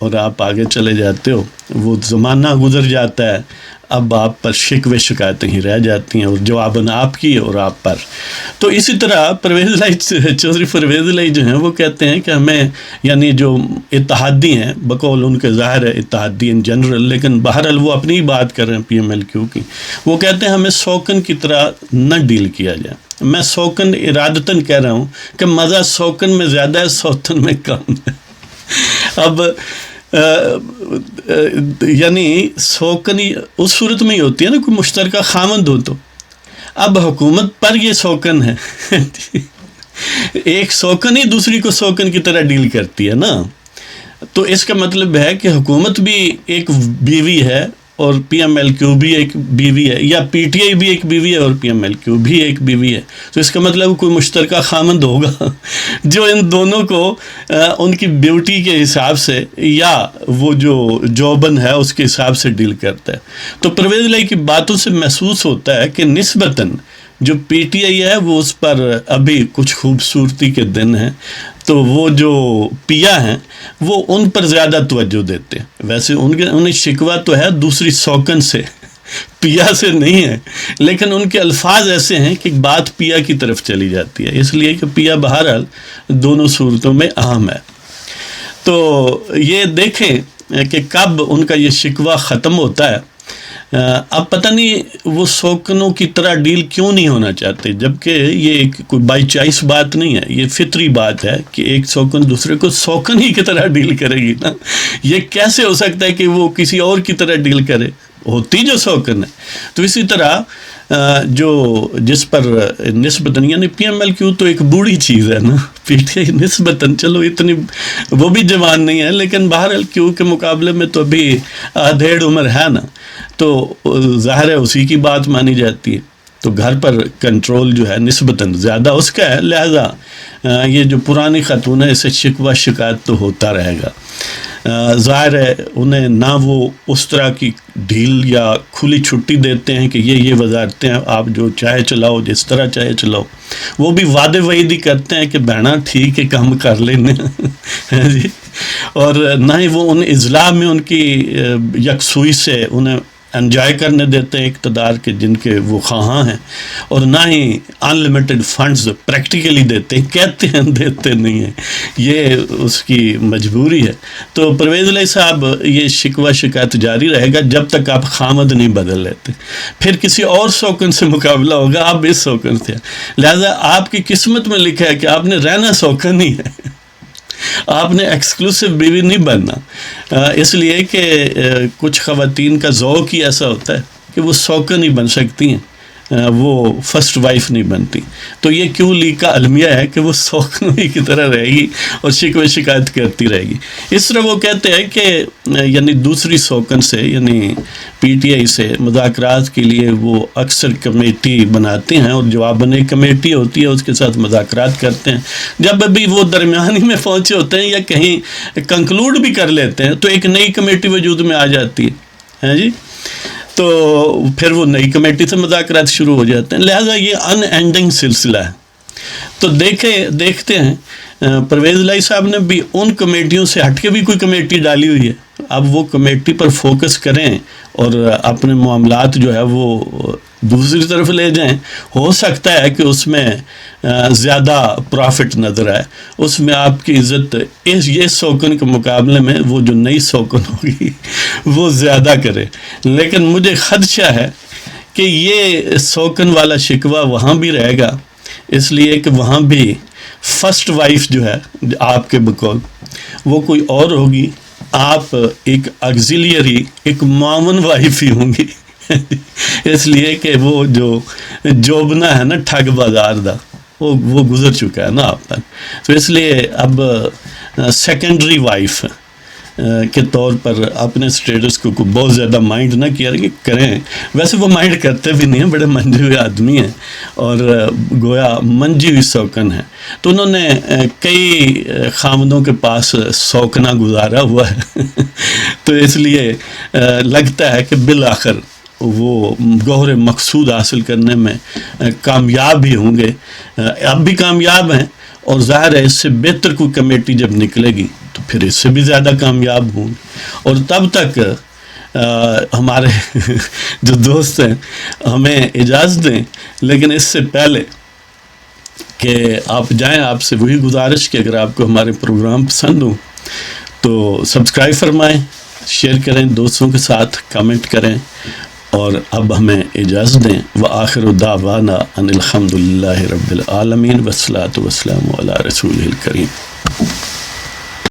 اور آپ آگے چلے جاتے ہو، وہ زمانہ گزر جاتا ہے، اب آپ پر شکوے شکایتیں ہی رہ جاتی ہیں، اور جواباً آپ کی اور آپ پر۔ تو اسی طرح چودھری پرویز الہی جو ہیں وہ کہتے ہیں کہ ہمیں، یعنی جو اتحادی ہیں، بقول ان کے ظاہر ہے اتحادی ان جنرل، لیکن بہرحال وہ اپنی ہی بات کر رہے ہیں PMLQ کی، وہ کہتے ہیں ہمیں سوکن کی طرح نہ ڈیل کیا جائے۔ میں سوکن ارادتاً کہہ رہا ہوں کہ مزہ سوکن میں زیادہ ہے، سوتن میں کم ہے۔ اب یعنی سوکنی اس صورت میں ہی ہوتی ہے نا، کوئی مشترکہ خامند ہو تو۔ اب حکومت پر یہ سوکن ہے، ایک سوکن ہی دوسری کو سوکن کی طرح ڈیل کرتی ہے نا، تو اس کا مطلب ہے کہ حکومت بھی ایک بیوی ہے اور PMLQ بھی ایک بیوی ہے، یا PTI بھی ایک بیوی ہے اور PMLQ بھی ایک بیوی ہے، تو اس کا مطلب کوئی مشترکہ خامند ہوگا جو ان دونوں کو ان کی بیوٹی کے حساب سے یا وہ جو جوبن ہے اس کے حساب سے ڈیل کرتا ہے۔ تو پرویز الہی کی باتوں سے محسوس ہوتا ہے کہ نسبتاً جو PTI ہے وہ اس پر ابھی کچھ خوبصورتی کے دن ہیں، تو وہ جو پیا ہیں وہ ان پر زیادہ توجہ دیتے ہیں۔ ویسے انہیں شکوہ تو ہے دوسری سوکن سے، پیا سے نہیں ہے، لیکن ان کے الفاظ ایسے ہیں کہ بات پیا کی طرف چلی جاتی ہے، اس لیے کہ پیا بہرحال دونوں صورتوں میں اہم ہے۔ تو یہ دیکھیں کہ کب ان کا یہ شکوہ ختم ہوتا ہے۔ اب پتہ نہیں وہ سوکنوں کی طرح ڈیل کیوں نہیں ہونا چاہتے، جبکہ یہ کوئی بائی چوائس بات نہیں ہے، یہ فطری بات ہے کہ ایک سوکن دوسرے کو سوکن ہی کی طرح ڈیل کرے گی نا۔ یہ کیسے ہو سکتا ہے کہ وہ کسی اور کی طرح ڈیل کرے، ہوتی جو سوکن ہے۔ تو اسی طرح جو جس پر نسبتاً، یعنی PMLQ تو ایک بوڑھی چیز ہے نا، PTI نسبتاً چلو اتنی وہ بھی جوان نہیں ہے، لیکن بہرحال Q کے مقابلے میں تو ابھی آدھیڑ عمر ہے نا، تو ظاہر ہے اسی کی بات مانی جاتی ہے، تو گھر پر کنٹرول جو ہے نسبتاً زیادہ اس کا ہے، لہذا یہ جو پرانی خاتون ہے اسے شکوہ شکایت تو ہوتا رہے گا۔ ظاہر ہے انہیں نہ وہ اس طرح کی ڈھیل یا کھلی چھٹی دیتے ہیں کہ یہ وزارتیں ہیں آپ جو چاہے چلاؤ، جس طرح چاہے چلاؤ، وہ بھی وعدے وعید ہی کرتے ہیں کہ بہنا ٹھیک ہے کام کر لینے جی، اور نہ ہی وہ ان اضلاع میں ان کی یکسوئی سے انہیں انجوائے کرنے دیتے ہیں اقتدار کے جن کے وہ خواہاں ہیں، اور نہ ہی انلمیٹڈ فنڈز پریکٹیکلی دیتے ہیں، کہتے ہیں دیتے نہیں ہیں، یہ اس کی مجبوری ہے۔ تو پرویز الہی صاحب یہ شکوہ شکایت جاری رہے گا جب تک آپ خامد نہیں بدل لیتے، پھر کسی اور سوکن سے مقابلہ ہوگا، آپ اس سوکن سے، لہذا آپ کی قسمت میں لکھا ہے کہ آپ نے رہنا سوکن ہی ہے، آپ نے ایکسکلوسیو بیوی نہیں بننا، اس لیے کہ کچھ خواتین کا ذوق ہی ایسا ہوتا ہے کہ وہ سوکن ہی بن سکتی ہیں، وہ فرسٹ وائف نہیں بنتی۔ تو یہ کیوں لیگ کا المیہ ہے کہ وہ سوکنوئی کی طرح رہے گی اور شکوہ شکایت کرتی رہے گی۔ اس طرح وہ کہتے ہیں کہ یعنی دوسری سوکن سے، یعنی PTI سے مذاکرات کے لیے وہ اکثر کمیٹی بناتے ہیں، اور جواباً ایک کمیٹی ہوتی ہے اس کے ساتھ مذاکرات کرتے ہیں۔ جب ابھی وہ درمیانی میں پہنچے ہوتے ہیں یا کہیں کنکلوڈ بھی کر لیتے ہیں تو ایک نئی کمیٹی وجود میں آ جاتی ہے جی، تو پھر وہ نئی کمیٹی سے مذاکرات شروع ہو جاتے ہیں، لہٰذا یہ ان اینڈنگ سلسلہ ہے۔ تو دیکھتے ہیں پرویز الہی صاحب نے بھی ان کمیٹیوں سے ہٹ کے بھی کوئی کمیٹی ڈالی ہوئی ہے، اب وہ کمیٹی پر فوکس کریں اور اپنے معاملات جو ہے وہ دوسری طرف لے جائیں۔ ہو سکتا ہے کہ اس میں زیادہ پروفٹ نظر آئے، اس میں آپ کی عزت یہ سوکن کے مقابلے میں وہ جو نئی سوکن ہوگی وہ زیادہ کرے، لیکن مجھے خدشہ ہے کہ یہ سوکن والا شکوہ وہاں بھی رہے گا، اس لیے کہ وہاں بھی فرسٹ وائف جو ہے آپ کے بقول وہ کوئی اور ہوگی، آپ ایک آگزیلیری، ایک معاون وائف ہی ہوں گی اس لیے کہ وہ جو جوبنا ہے نا ٹھگ بازار دا وہ گزر چکا ہے نا آپ تک، تو اس لیے اب سیکنڈری وائف کے طور پر اپنے سٹیٹس کو بہت زیادہ مائنڈ نہ کیا کریں، ویسے وہ مائنڈ کرتے بھی نہیں ہیں، بڑے منجے ہوئے آدمی ہیں اور گویا منجی ہوئی سوکن ہے، تو انہوں نے کئی خامدوں کے پاس سوکنا گزارا ہوا ہے تو اس لیے لگتا ہے کہ بالآخر وہ گوہر مقصود حاصل کرنے میں کامیاب ہی ہوں گے، اب بھی کامیاب ہیں، اور ظاہر ہے اس سے بہتر کوئی کمیٹی جب نکلے گی تو تو پھر اس سے بھی زیادہ کامیاب ہوں. اور تب تک ہمارے جو دوست ہیں ہمیں اجازت دیں، لیکن اس سے پہلے کہ آپ جائیں، آپ سے وہی گزارش کہ اگر آپ کو ہمارے پروگرام پسند ہوں تو سبسکرائب فرمائیں، شیئر کریں دوستوں کے ساتھ، کمنٹ کریں، اور اب ہمیں اجازت دیں. وآخر دعوانا ان الحمد للہ رب العالمین والصلاۃ والسلام علی رسولہ الکریم.